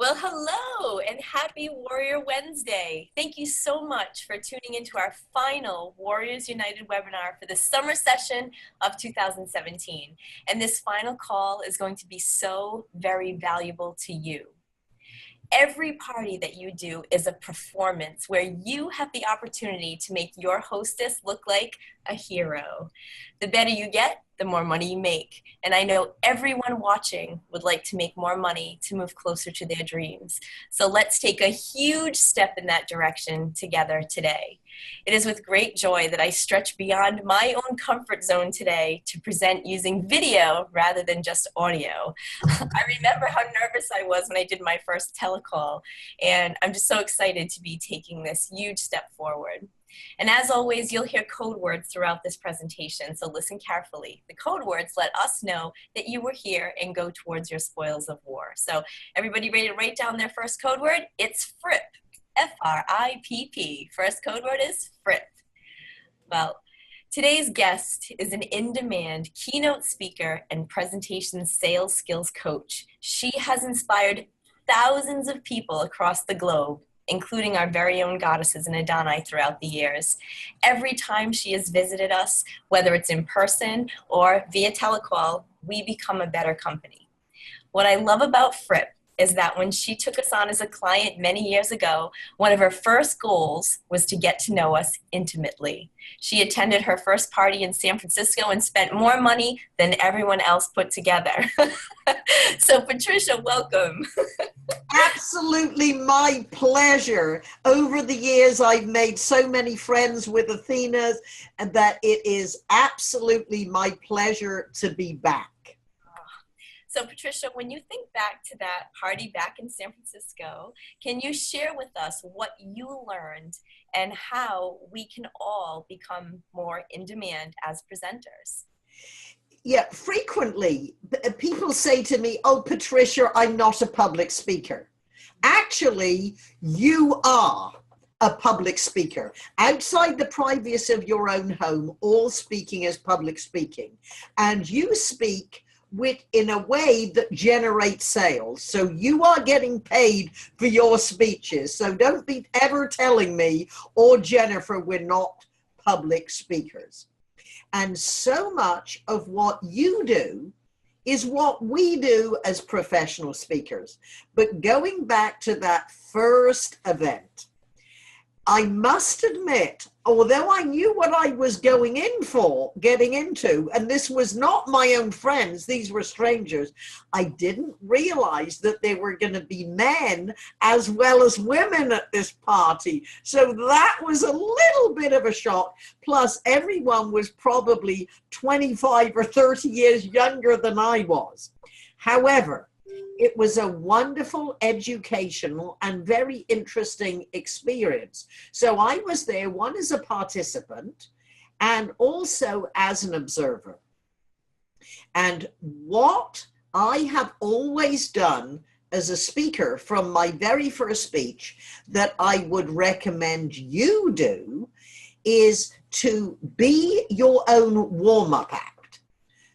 Well, hello and happy Warrior Wednesday. Thank you so much for tuning into our final Warriors United webinar for the summer session of 2017. And this final call is going to be so very valuable to you. Every party that you do is a performance where you have the opportunity to make your hostess look like a hero. The better you get, the more money you make. And I know everyone watching would like to make more money to move closer to their dreams. So let's take a huge step in that direction together today. It is with great joy that I stretch beyond my own comfort zone today to present using video rather than just audio. I remember how nervous I was when I did my first telecall, and I'm just so excited to be taking this huge step forward. And as always, you'll hear code words throughout this presentation, so listen carefully. The code words let us know that you were here and go towards your spoils of war. So everybody ready to write down their first code word? It's Fripp, F-R-I-P-P. First code word is Fripp. Well, today's guest is an in-demand keynote speaker and presentation sales skills coach. She has inspired thousands of people across the globe, including our very own Goddesses and Adoni throughout the years. Every time she has visited us, whether it's in person or via telecall, we become a better company. What I love about Fripp is that when she took us on as a client many years ago, one of her first goals was to get to know us intimately. She attended her first party in San Francisco and spent more money than everyone else put together. So Patricia, welcome. Absolutely my pleasure. Over the years, I've made so many friends with Athena, and that it is absolutely my pleasure to be back. So Patricia, when you think back to that party back in San Francisco, can you share with us what you learned and how we can all become more in demand as presenters? Yeah, frequently people say to me, "Oh, Patricia, I'm not a public speaker." Actually, you are a public speaker. Outside the privacy of your own home, all speaking is public speaking. And you speak in a way that generates sales. So you are getting paid for your speeches. So don't be ever telling me or Jennifer we're not public speakers. And so much of what you do is what we do as professional speakers. But going back to that first event, I must admit, although I knew what I was getting into, and this was not my own friends, these were strangers, I didn't realize that there were going to be men as well as women at this party. So that was a little bit of a shock. Plus, everyone was probably 25 or 30 years younger than I was. However, it was a wonderful, educational, and very interesting experience. So I was there, one as a participant and also as an observer. And what I have always done as a speaker from my very first speech that I would recommend you do is to be your own warm-up act.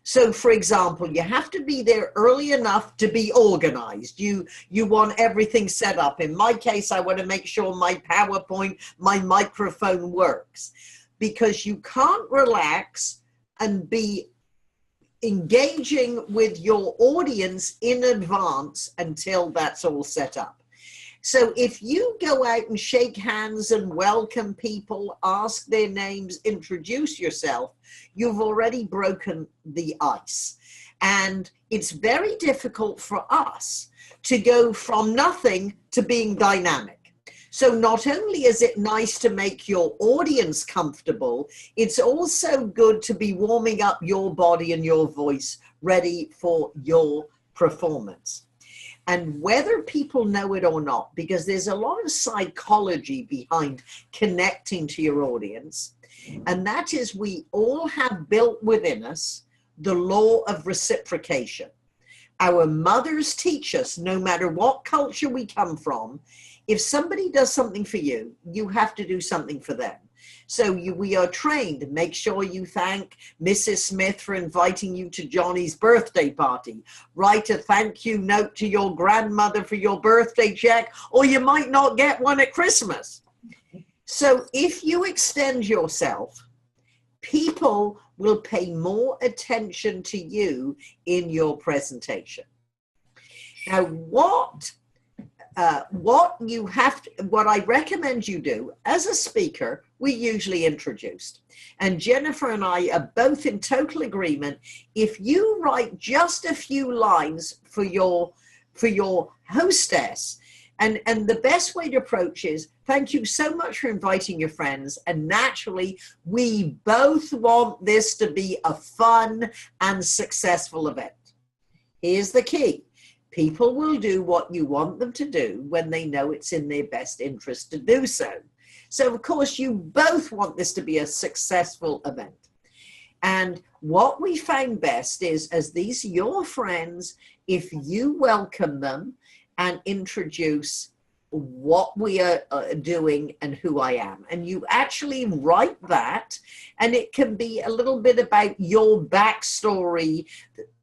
So, for example, you have to be there early enough to be organized. You want everything set up. In my case, I want to make sure my PowerPoint, my microphone works, because you can't relax and be engaging with your audience in advance until that's all set up. So if you go out and shake hands and welcome people, ask their names, introduce yourself, you've already broken the ice. And it's very difficult for us to go from nothing to being dynamic. So not only is it nice to make your audience comfortable, it's also good to be warming up your body and your voice ready for your performance. And whether people know it or not, because there's a lot of psychology behind connecting to your audience, and that is we all have built within us the law of reciprocation. Our mothers teach us, no matter what culture we come from, if somebody does something for you, you have to do something for them. So we are trained. Make sure you thank Mrs. Smith for inviting you to Johnny's birthday party. Write a thank you note to your grandmother for your birthday check, or you might not get one at Christmas. So if you extend yourself, people will pay more attention to you in your presentation. Now, what I recommend you do as a speaker, we usually introduced. And Jennifer and I are both in total agreement. If you write just a few lines for your hostess, and the best way to approach is, thank you so much for inviting your friends. And naturally, we both want this to be a fun and successful event. Here's the key. People will do what you want them to do when they know it's in their best interest to do so. So, of course, you both want this to be a successful event. And what we found best is, as these are your friends, if you welcome them and introduce what we are doing and who I am. And you actually write that, and it can be a little bit about your backstory.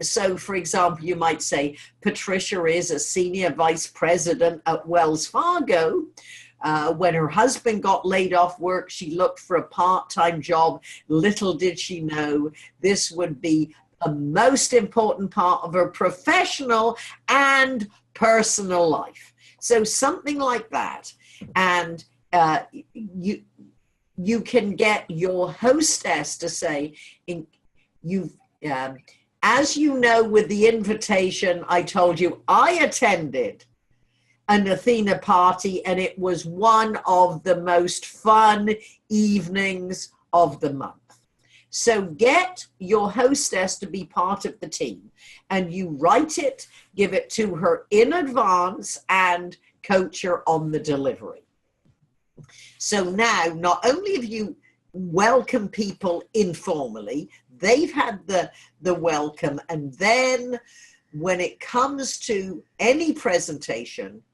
So, for example, you might say, Patricia is a senior vice president at Wells Fargo. When her husband got laid off work, she looked for a part-time job. Little did she know this would be the most important part of her professional and personal life. So something like that. And you can get your hostess to say, as you know, with the invitation, I told you I attended an Athena party, and it was one of the most fun evenings of the month. So get your hostess to be part of the team, and you write it, give it to her in advance, and coach her on the delivery. So now, not only have you welcomed people informally, they've had the welcome, and then when it comes to any presentation,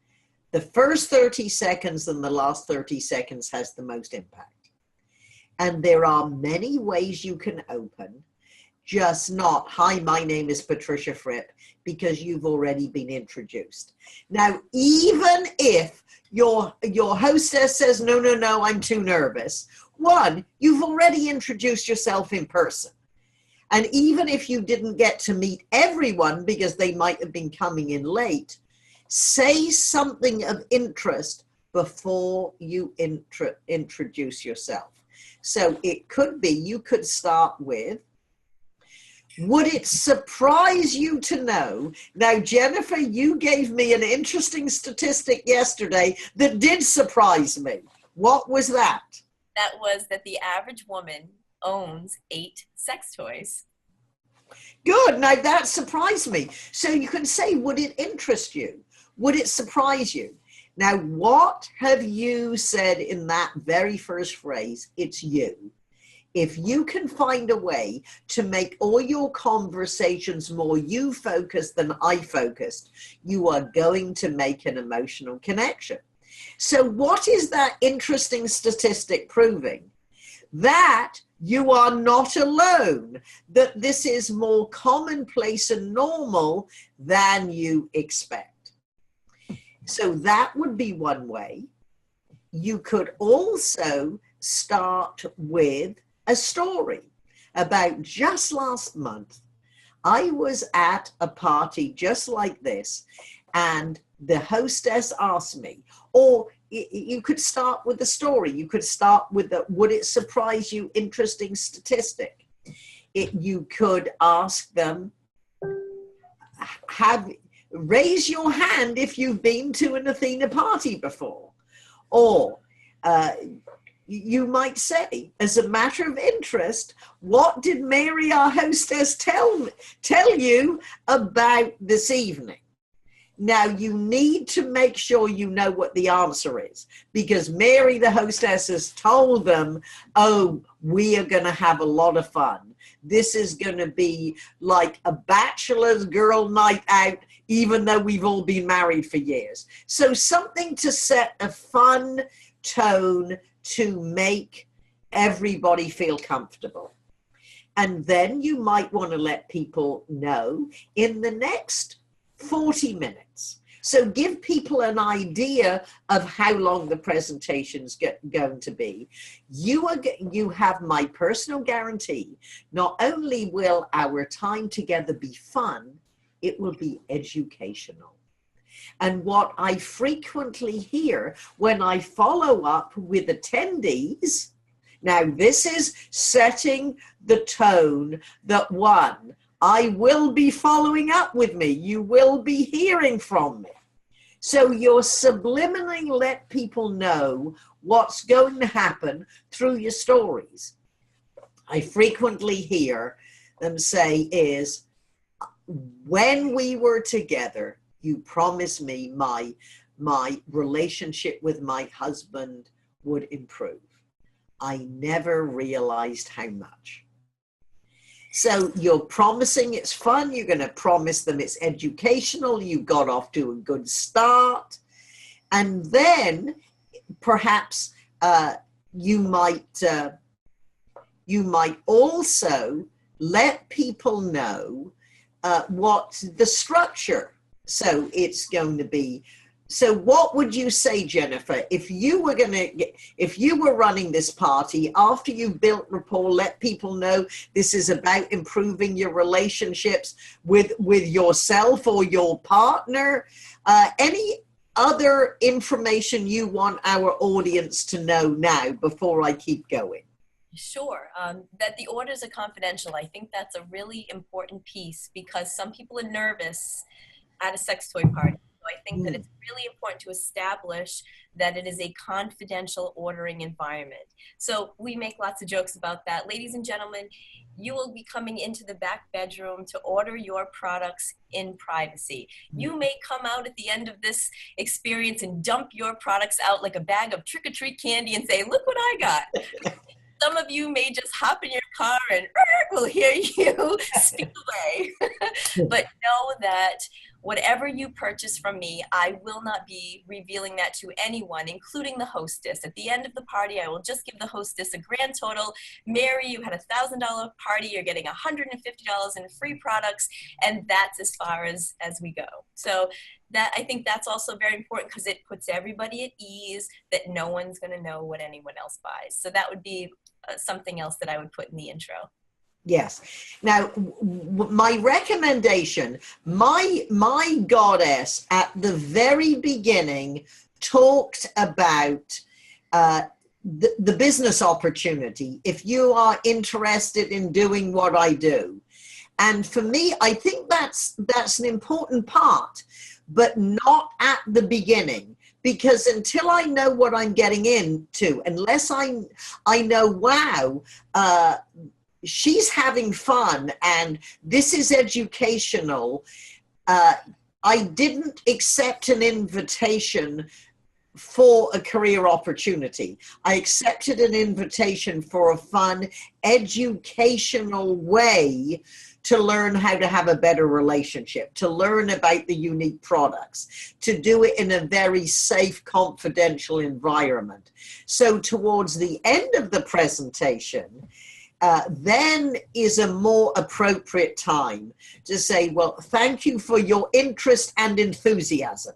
the first 30 seconds and the last 30 seconds has the most impact. And there are many ways you can open, just not, hi, my name is Patricia Fripp, because you've already been introduced. Now, even if your hostess says, no, I'm too nervous, one, you've already introduced yourself in person. And even if you didn't get to meet everyone because they might have been coming in late, say something of interest before you introduce yourself. So it could be, you could start with, would it surprise you to know? Now, Jennifer, you gave me an interesting statistic yesterday that did surprise me. What was that? That was that the average woman owns 8 sex toys. Good. Now, that surprised me. So you can say, would it interest you? Would it surprise you? Now, what have you said in that very first phrase? It's you. If you can find a way to make all your conversations more you-focused than I-focused, you are going to make an emotional connection. So what is that interesting statistic proving? That you are not alone, that this is more commonplace and normal than you expect. So that would be one way. You could also start with a story about just last month. I was at a party just like this, and the hostess asked me, or you could start with the story. You could start with the, would it surprise you, interesting statistic. You could ask them, raise your hand if you've been to an Athena party before. Or you might say, as a matter of interest, what did Mary, our hostess, tell you about this evening? Now, you need to make sure you know what the answer is, because Mary, the hostess, has told them, oh, we are going to have a lot of fun. This is going to be like a bachelor's girl night out, even though we've all been married for years. So something to set a fun tone to make everybody feel comfortable. And then you might want to let people know in the next 40 minutes. So give people an idea of how long the presentation's going to be. You have my personal guarantee. Not only will our time together be fun, it will be educational. And what I frequently hear when I follow up with attendees, now this is setting the tone that one, I will be following up with me. You will be hearing from me. So you're subliminally let people know what's going to happen through your stories. I frequently hear them say is, when we were together, you promised me my relationship with my husband would improve. I never realized how much. So you're promising it's fun. You're going to promise them it's educational. You got off to a good start. And then perhaps you might also let people know what the structure. So it's going to be. So what would you say, Jennifer, if you were running this party after you built rapport, let people know this is about improving your relationships with yourself or your partner, any other information you want our audience to know now before I keep going? Sure. That the orders are confidential. I think that's a really important piece because some people are nervous at a sex toy party. I think that it's really important to establish that it is a confidential ordering environment. So we make lots of jokes about that. Ladies and gentlemen, you will be coming into the back bedroom to order your products in privacy. You may come out at the end of this experience and dump your products out like a bag of trick-or-treat candy and say, look what I got. Some of you may just hop in your car and we'll hear you speak away. But know that whatever you purchase from me, I will not be revealing that to anyone, including the hostess. At the end of the party, I will just give the hostess a grand total. Mary, you had a $1,000 party. You're getting $150 in free products. And that's as far as we go. So that, I think that's also very important because it puts everybody at ease that no one's going to know what anyone else buys. So that would be something else that I would put in the intro. Yes. Now, my recommendation, my goddess at the very beginning talked about the business opportunity if you are interested in doing what I do. And for me, I think that's an important part, but not at the beginning. Because until I know what I'm getting into, unless I know, wow, she's having fun and this is educational, I didn't accept an invitation for a career opportunity. I accepted an invitation for a fun, educational way to learn how to have a better relationship, to learn about the unique products, to do it in a very safe, confidential environment. So towards the end of the presentation, then is a more appropriate time to say, well, thank you for your interest and enthusiasm.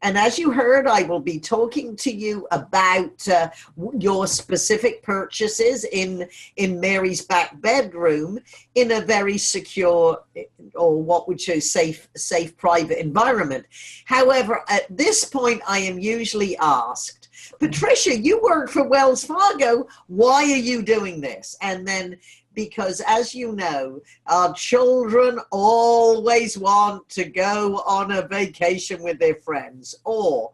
And as you heard, I will be talking to you about your specific purchases in Mary's back bedroom in a very secure, or what would you say, safe private environment. However, at this point, I am usually asked, Patricia, you work for Wells Fargo. Why are you doing this? And then, because as you know, our children always want to go on a vacation with their friends, or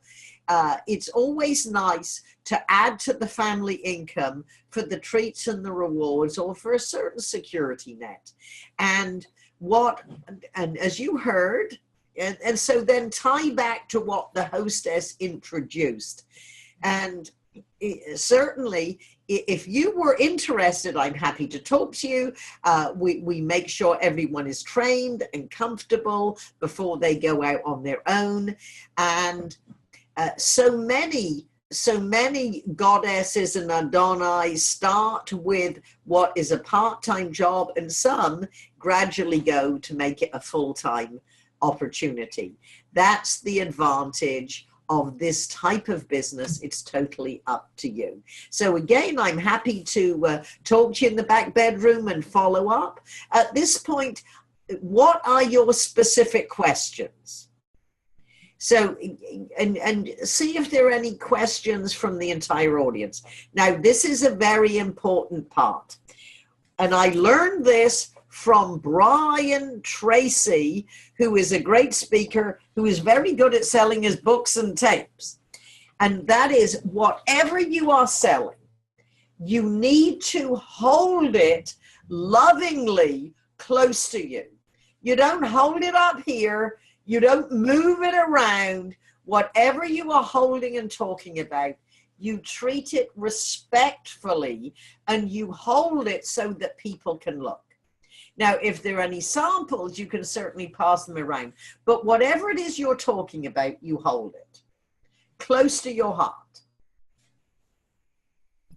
it's always nice to add to the family income for the treats and the rewards, or for a certain security net. And as you heard, and so then tie back to what the hostess introduced. And certainly, if you were interested, I'm happy to talk to you. We make sure everyone is trained and comfortable before they go out on their own. And so many so many goddesses and Adoni start with what is a part-time job, and some gradually go to make it a full-time opportunity. That's the advantage of this type of business. It's totally up to you. So again, I'm happy to talk to you in the back bedroom and follow up. At this point, what are your specific questions? So, and see if there are any questions from the entire audience. Now, this is a very important part. And I learned this from Brian Tracy, who is a great speaker, who is very good at selling his books and tapes. And that is, whatever you are selling, you need to hold it lovingly close to you. You don't hold it up here. You don't move it around. Whatever you are holding and talking about, you treat it respectfully and you hold it so that people can look. Now, if there are any samples, you can certainly pass them around. But whatever it is you're talking about, you hold it close to your heart.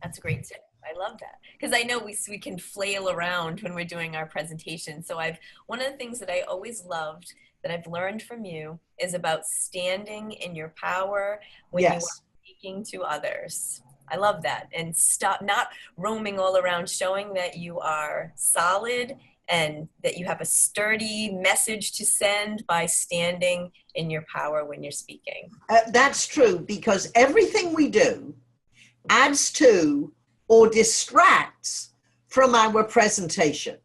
That's a great tip. I love that, because I know we can flail around when we're doing our presentation. So one of the things that I always loved that I've learned from you is about standing in your power when you are speaking to others. I love that. And stop not roaming all around, showing that you are solid and that you have a sturdy message to send by standing in your power when you're speaking. That's true, because everything we do adds to or distracts from our presentation.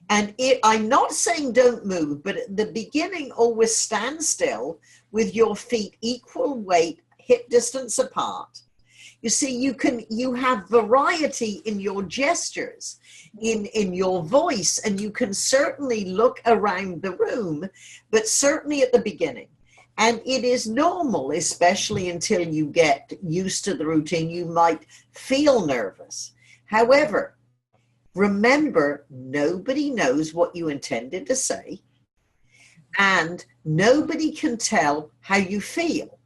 And I'm not saying don't move, but at the beginning, always stand still with your feet equal weight, hip distance apart. You see, you have variety in your gestures, in your voice, and you can certainly look around the room, but certainly at the beginning. And it is normal, especially until you get used to the routine, you might feel nervous. However, remember, nobody knows what you intended to say, and nobody can tell how you feel.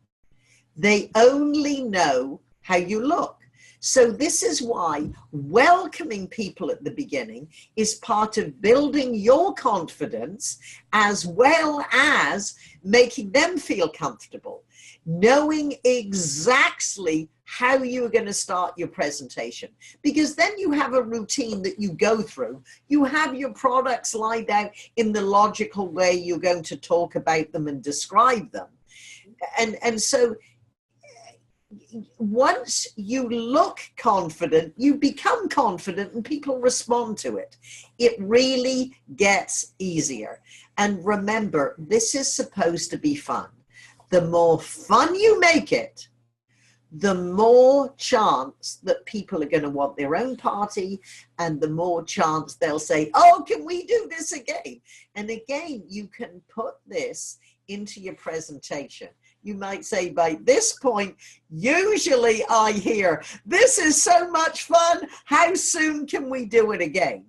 They only know how you look. So this is why welcoming people at the beginning is part of building your confidence, as well as making them feel comfortable, knowing exactly how you're going to start your presentation, because then you have a routine that you go through. You have your products lined out in the logical way you're going to talk about them and describe them. And so once you look confident, you become confident and people respond to it. It really gets easier. And remember, this is supposed to be fun. The more fun you make it, the more chance that people are going to want their own party, and the more chance they'll say, oh, can we do this again? And again, you can put this into your presentation. You might say, by this point, usually I hear, this is so much fun. How soon can we do it again?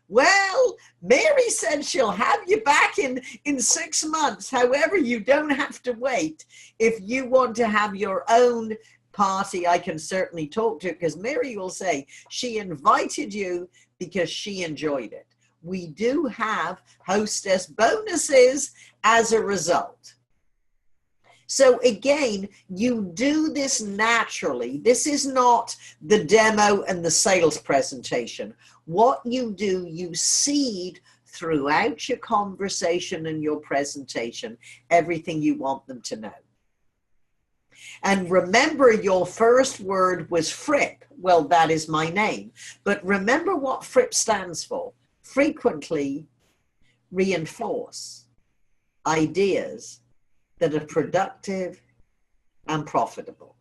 Well, Mary said she'll have you back in 6 months. However, you don't have to wait. If you want to have your own party, I can certainly talk to, because Mary will say she invited you because she enjoyed it. We do have hostess bonuses as a result. So again, you do this naturally. This is not the demo and the sales presentation. What you do, you seed throughout your conversation and your presentation everything you want them to know. And remember, your first word was Fripp. Well, that is my name. But remember what Fripp stands for. Frequently reinforce ideas that are productive and profitable.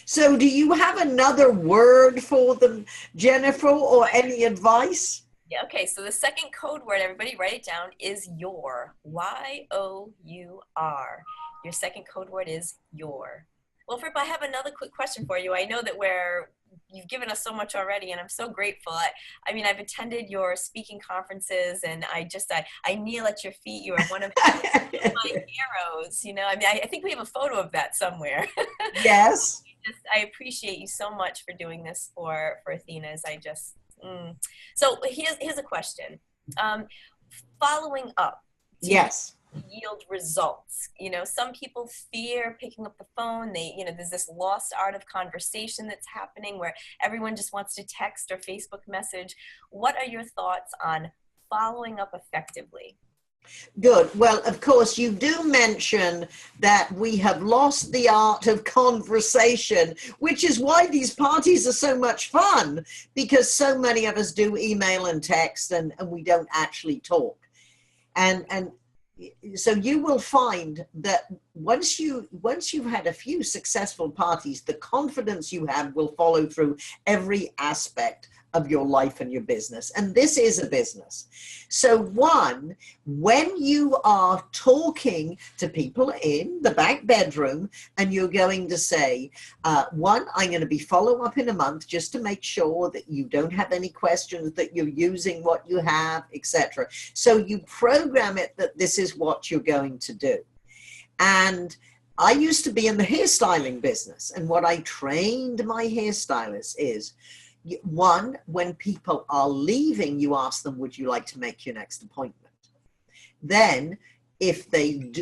So do you have another word for them, Jennifer, or any advice? Yeah, okay, so the second code word, everybody write it down, is your. Y-O-U-R. Your second code word is your. Well, Fripp, I have another quick question for you. I know that you've given us so much already, and I'm so grateful. I mean, I've attended your speaking conferences, and I kneel at your feet. You are one of my heroes. You know, I mean, I think we have a photo of that somewhere. Yes. I appreciate you so much for doing this for Athena's. So here's a question. Following up. Yes. Yield results. You know, some people fear picking up the phone. There's this lost art of conversation that's happening where everyone just wants to text or Facebook message. What are your thoughts on following up effectively? Good. Well, of course, you do mention that we have lost the art of conversation, which is why these parties are so much fun, because so many of us do email and text and we don't actually talk. And so you will find that once you've had a few successful parties, the confidence you have will follow through every aspect of your life and your business. And this is a business. So one, when you are talking to people in the back bedroom and you're going to say, one, I'm going to be follow up in a month just to make sure that you don't have any questions, that you're using what you have, etc. So you program it that this is what you're going to do. And I used to be in the hairstyling business. And what I trained my hairstylists is, one, when people are leaving, you ask them, would you like to make your next appointment? Then,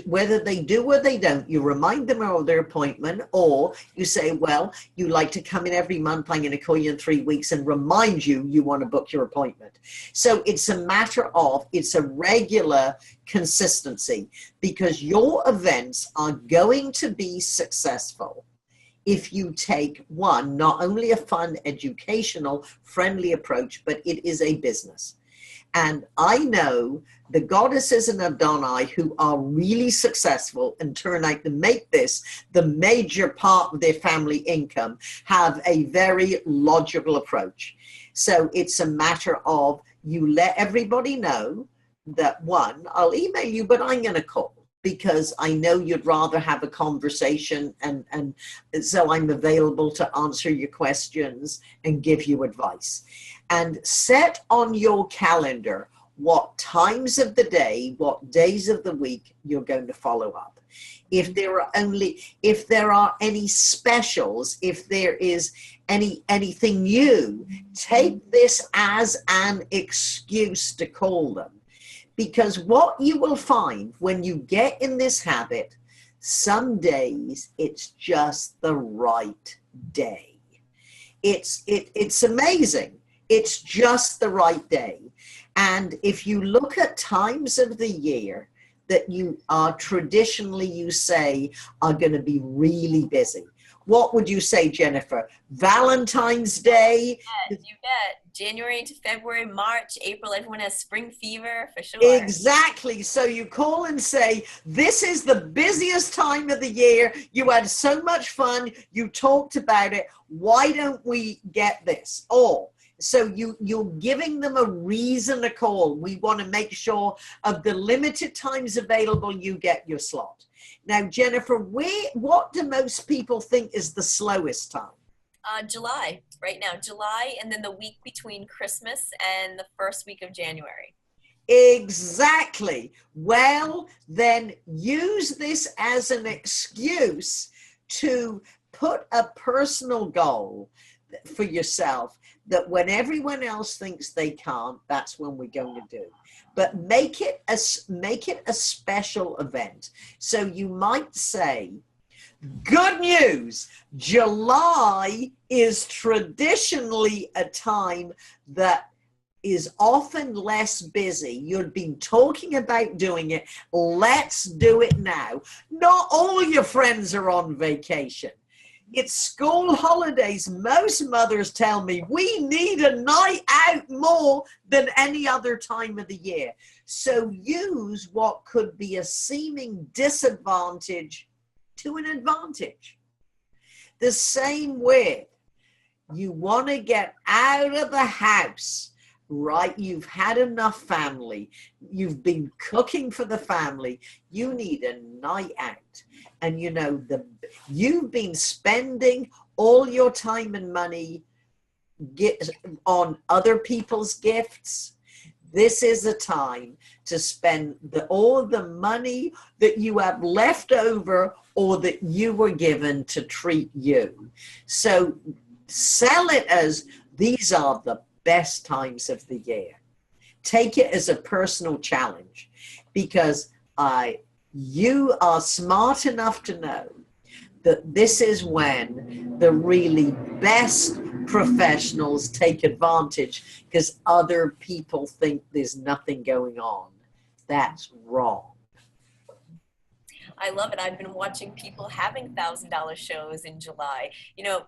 whether they do or they don't, you remind them of their appointment, or you say, well, you like to come in every month. I'm going to call you in 3 weeks and remind you want to book your appointment. So it's a matter of, it's a regular consistency, because your events are going to be successful if you take, one, not only a fun, educational, friendly approach, but it is a business. And I know the Goddesses and Adoni who are really successful and turn out to make this the major part of their family income have a very logical approach. So it's a matter of, you let everybody know that, one, I'll email you, but I'm going to call, because I know you'd rather have a conversation, and so I'm available to answer your questions and give you advice. And set on your calendar what times of the day, what days of the week you're going to follow up. If there are any specials, if there is anything new, take this as an excuse to call them. Because what you will find when you get in this habit, some days it's just the right day. It's amazing. It's just the right day. And if you look at times of the year that you are traditionally, you say, are going to be really busy, what would you say, Jennifer? Valentine's Day? You bet. January to February, March, April, everyone has spring fever for sure. Exactly. So you call and say, this is the busiest time of the year. You had so much fun. You talked about it. Why don't we get this? Or, so you're giving them a reason to call. We want to make sure of the limited times available, you get your slot. Now, Jennifer, what do most people think is the slowest time? July, right now, July, and then the week between Christmas and the first week of January. Exactly. Well, then use this as an excuse to put a personal goal for yourself, that when everyone else thinks they can't, that's when we're going to do. But make it a special event. So you might say, good news, July is traditionally a time that is often less busy. You've been talking about doing it. Let's do it now. Not all your friends are on vacation. It's school holidays. Most mothers tell me we need a night out more than any other time of the year. So use what could be a seeming disadvantage to an advantage. The same with, you want to get out of the house, right? You've had enough family. You've been cooking for the family. You need a night out. And you know, you've been spending all your time and money on other people's gifts. This is a time to spend all the money that you have left over or that you were given to treat you. So sell it as these are the best times of the year. Take it as a personal challenge, because you are smart enough to know that this is when the really best professionals take advantage, because other people think there's nothing going on. That's wrong. I love it. I've been watching people having $1,000 shows in July. You know,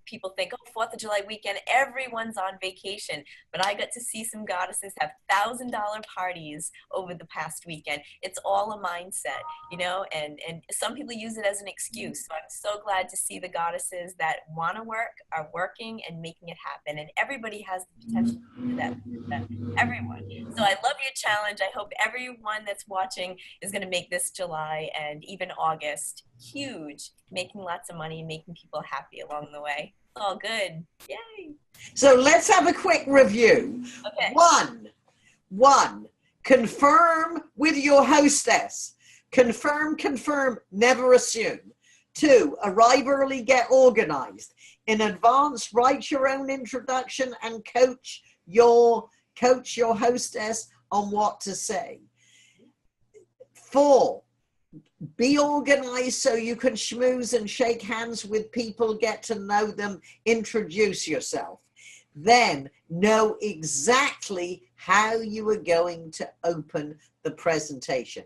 people think, oh, 4th of July weekend, everyone's on vacation. But I got to see some goddesses have $1,000 parties over the past weekend. It's all a mindset, you know, and some people use it as an excuse. So I'm so glad to see the goddesses that want to work are working and making it happen. And everybody has the potential to do that. Everyone. So I love your challenge. I hope everyone that's watching is going to make this July and even August huge, making lots of money, making people happy along the way. It's all good. Yay. So let's have a quick review. Okay. One, confirm with your hostess. Confirm, never assume. 2, arrive early, get organized. In advance, write your own introduction and coach your hostess on what to say. 4, be organized so you can schmooze and shake hands with people, get to know them, introduce yourself. Then know exactly how you are going to open the presentation.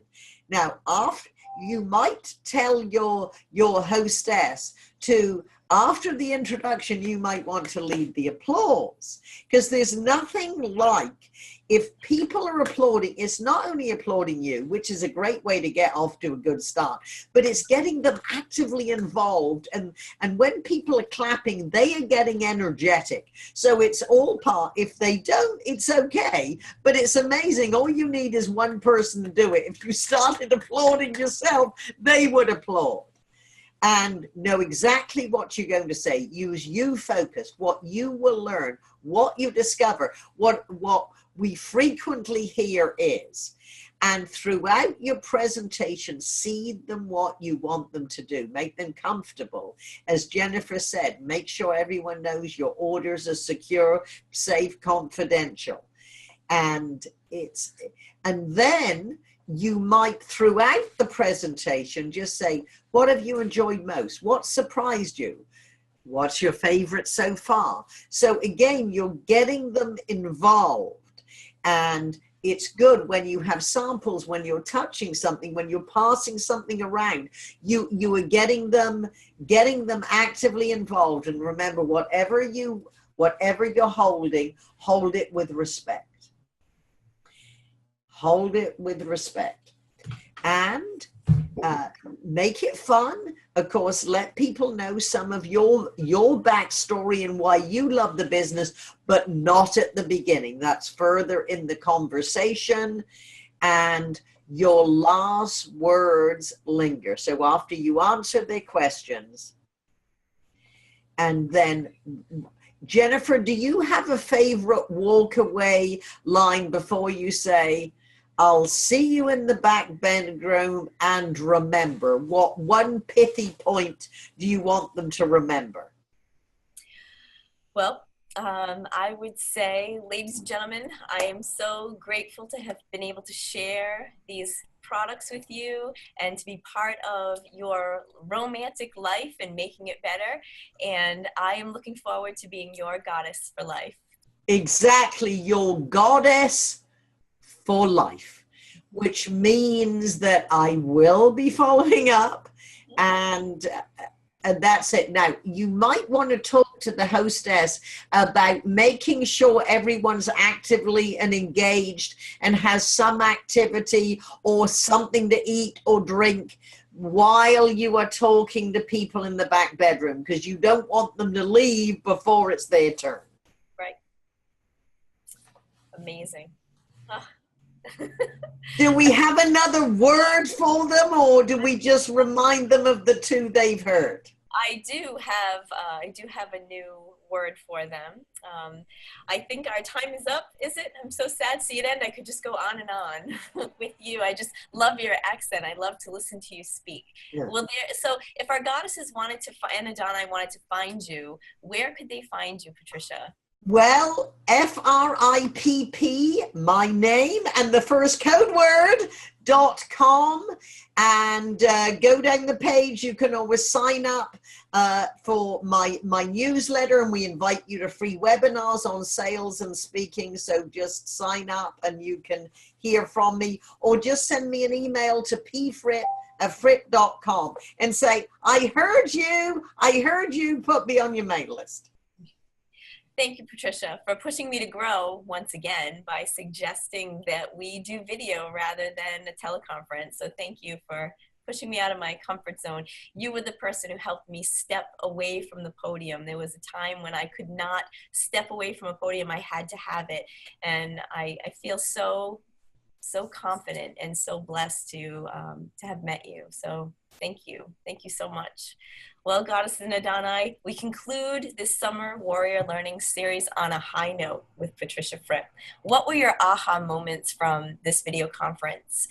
Now, after you might tell your hostess to, after the introduction, you might want to lead the applause, because there's nothing like, if people are applauding, it's not only applauding you, which is a great way to get off to a good start, but it's getting them actively involved. And when people are clapping, they are getting energetic. So it's all part. If they don't, it's okay, but it's amazing. All you need is one person to do it. If you started applauding yourself, they would applaud. And know exactly what you're going to say. Use you focus, what you will learn, what you discover. What we frequently hear is, and throughout your presentation, seed them what you want them to do. Make them comfortable. As Jennifer said, make sure everyone knows your orders are secure, safe, confidential. And then you might, throughout the presentation, just say, what have you enjoyed most? What surprised you? What's your favorite so far? So again, you're getting them involved. And it's good when you have samples, when you're touching something, when you're passing something around, you are getting them actively involved. And remember, whatever you're holding, hold it with respect. Hold it with respect, and make it fun. Of course, let people know some of your backstory and why you love the business, but not at the beginning. That's further in the conversation, and your last words linger. So after you answer their questions, and then Jennifer, do you have a favorite walk away line before you say, I'll see you in the back bedroom, and remember? What one pithy point do you want them to remember? Well, I would say, ladies and gentlemen, I am so grateful to have been able to share these products with you and to be part of your romantic life and making it better. And I am looking forward to being your goddess for life. Exactly, your goddess for life, which means that I will be following up, and that's it. Now, you might want to talk to the hostess about making sure everyone's actively and engaged and has some activity or something to eat or drink while you are talking to people in the back bedroom, because you don't want them to leave before it's their turn. Right. Amazing. Do we have another word for them, or do we just remind them of the two they've heard? I do have a new word for them. I think our time is up, is it? I'm so sad to see it end. I could just go on and on with you. I just love your accent. I love to listen to you speak. Yeah. Well, so if our goddesses wanted to find, and Adoni wanted to find you, where could they find you, Patricia? Well, FRIPP, my name, and the first code word, .com, and go down the page. You can always sign up for my newsletter, and we invite you to free webinars on sales and speaking. So just sign up and you can hear from me, or just send me an email to pfripp@fripp.com and say, I heard you, put me on your mailing list. Thank you, Patricia, for pushing me to grow once again by suggesting that we do video rather than a teleconference. So thank you for pushing me out of my comfort zone. You were the person who helped me step away from the podium. There was a time when I could not step away from a podium. I had to have it. And I feel so confident and so blessed to have met you. So thank you. Thank you so much. Well, Goddesses and Adoni, we conclude this summer warrior learning series on a high note with Patricia Fripp. What were your aha moments from this video conference?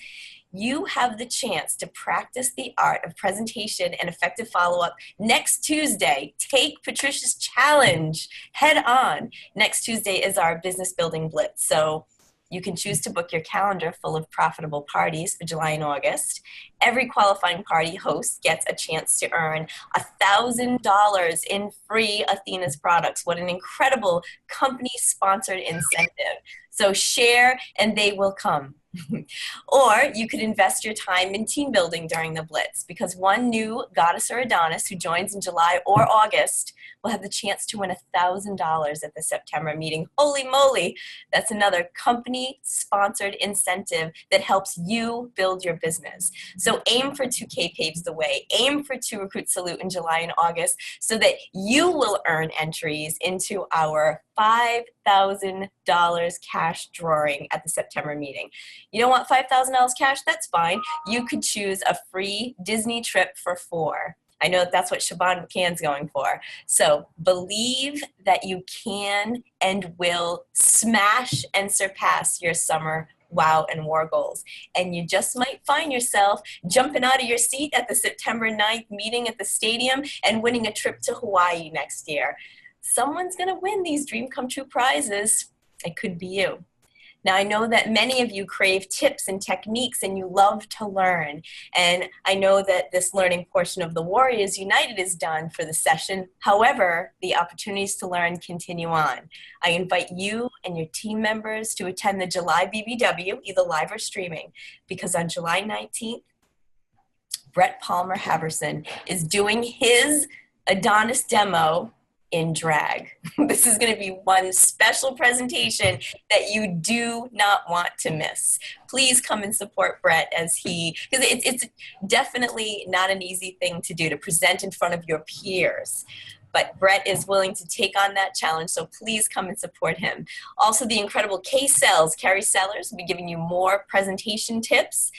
You have the chance to practice the art of presentation and effective follow-up next Tuesday. Take Patricia's challenge head on. Next Tuesday is our business building blitz. So you can choose to book your calendar full of profitable parties for July and August. Every qualifying party host gets a chance to earn $1,000 in free Athena's products. What an incredible company-sponsored incentive. So share and they will come. Or you could invest your time in team building during the Blitz, because one new goddess or Adonis who joins in July or August will have the chance to win $1,000 at the September meeting. Holy moly, that's another company-sponsored incentive that helps you build your business. So aim for 2K paves the way. Aim for 2 Recruit Salute in July and August so that you will earn entries into our $5,000 cash drawing at the September meeting. You don't want $5,000 cash? That's fine. You could choose a free Disney trip for 4. I know that's what Siobhan McCann's going for. So believe that you can and will smash and surpass your summer wow and war goals. And you just might find yourself jumping out of your seat at the September 9th meeting at the stadium and winning a trip to Hawaii next year. Someone's going to win these dream come true prizes. It could be you. Now, I know that many of you crave tips and techniques and you love to learn. And I know that this learning portion of the Warriors United is done for the session. However, the opportunities to learn continue on. I invite you and your team members to attend the July BBW, either live or streaming, because on July 19th, Brett Palmer Haverson is doing his Adonis demo in drag. This is going to be one special presentation that you do not want to miss. Please come and support Brett as because it's definitely not an easy thing to do, to present in front of your peers. But Brett is willing to take on that challenge, so please come and support him. Also, the incredible Carrie Sellers will be giving you more presentation tips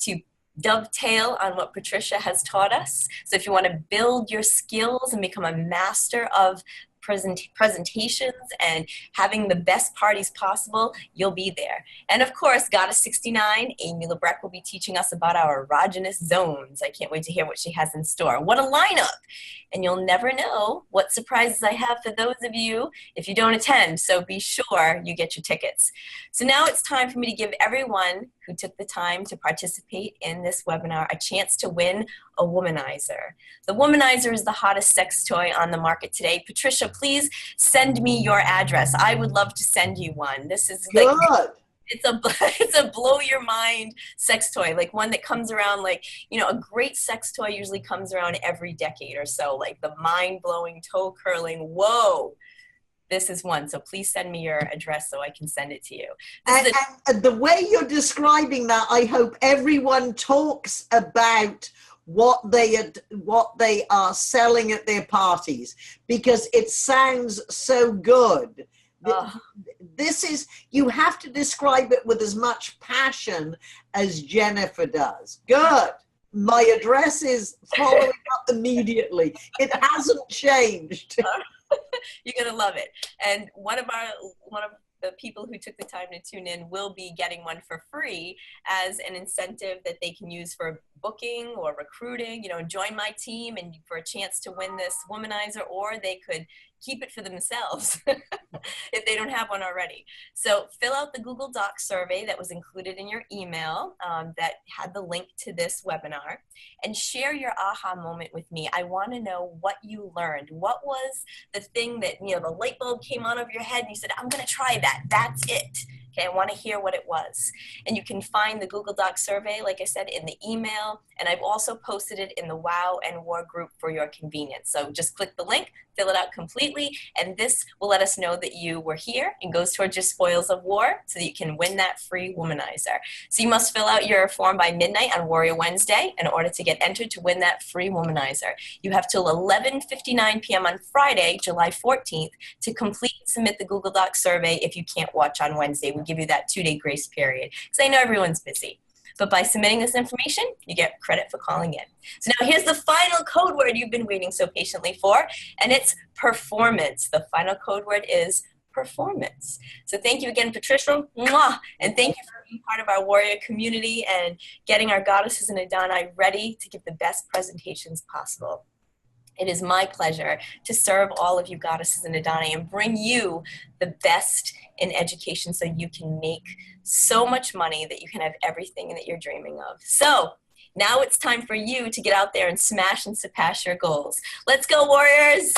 to dovetail on what Patricia has taught us. So if you want to build your skills and become a master of presentations and having the best parties possible, you'll be there. And of course, Goddess 69, Amy Lebrecht, will be teaching us about our erogenous zones. I can't wait to hear what she has in store. What a lineup! And you'll never know what surprises I have for those of you if you don't attend, so be sure you get your tickets. So now it's time for me to give everyone who took the time to participate in this webinar a chance to win a womanizer. The womanizer is the hottest sex toy on the market today. Patricia, please send me your address. I would love to send you one. This is like, it's a blow your mind sex toy, like one that comes around, like, you know, a great sex toy usually comes around every decade or so, like the mind-blowing, toe-curling, whoa. This is one, so please send me your address so I can send it to you. And the way you're describing that, I hope everyone talks about what they are selling at their parties, because it sounds so good Oh. This is, you have to describe it with as much passion as Jennifer does. Good. My address is following up immediately. It hasn't changed. You're gonna love it. And one of the people who took the time to tune in will be getting one for free as an incentive that they can use for booking or recruiting, you know, join my team and for a chance to win this womanizer, or they could keep it for themselves if they don't have one already. So fill out the Google Docs survey that was included in your email that had the link to this webinar, and share your aha moment with me. I want to know what you learned. What was the thing that, you know, the light bulb came on over your head and you said, I'm going to try that. That's it. Okay, I want to hear what it was. And you can find the Google Docs survey, like I said, in the email. And I've also posted it in the WOW and WAR group for your convenience. So just click the link, fill it out completely, and this will let us know that you were here and goes towards your spoils of war so that you can win that free womanizer. So you must fill out your form by midnight on Warrior Wednesday in order to get entered to win that free womanizer. You have till 11:59 p.m. on Friday, July 14th, to complete and submit the Google Docs survey if you can't watch on Wednesday. We give you that 2-day grace period because I know everyone's busy. But by submitting this information, you get credit for calling in. So now here's the final code word you've been waiting so patiently for, and it's performance. The final code word is performance. So thank you again, Patricia, and thank you for being part of our warrior community and getting our Goddesses and Adoni ready to give the best presentations possible. It is my pleasure to serve all of you Goddesses and Adoni and bring you the best in education so you can make so much money that you can have everything that you're dreaming of. So now it's time for you to get out there and smash and surpass your goals. Let's go, warriors!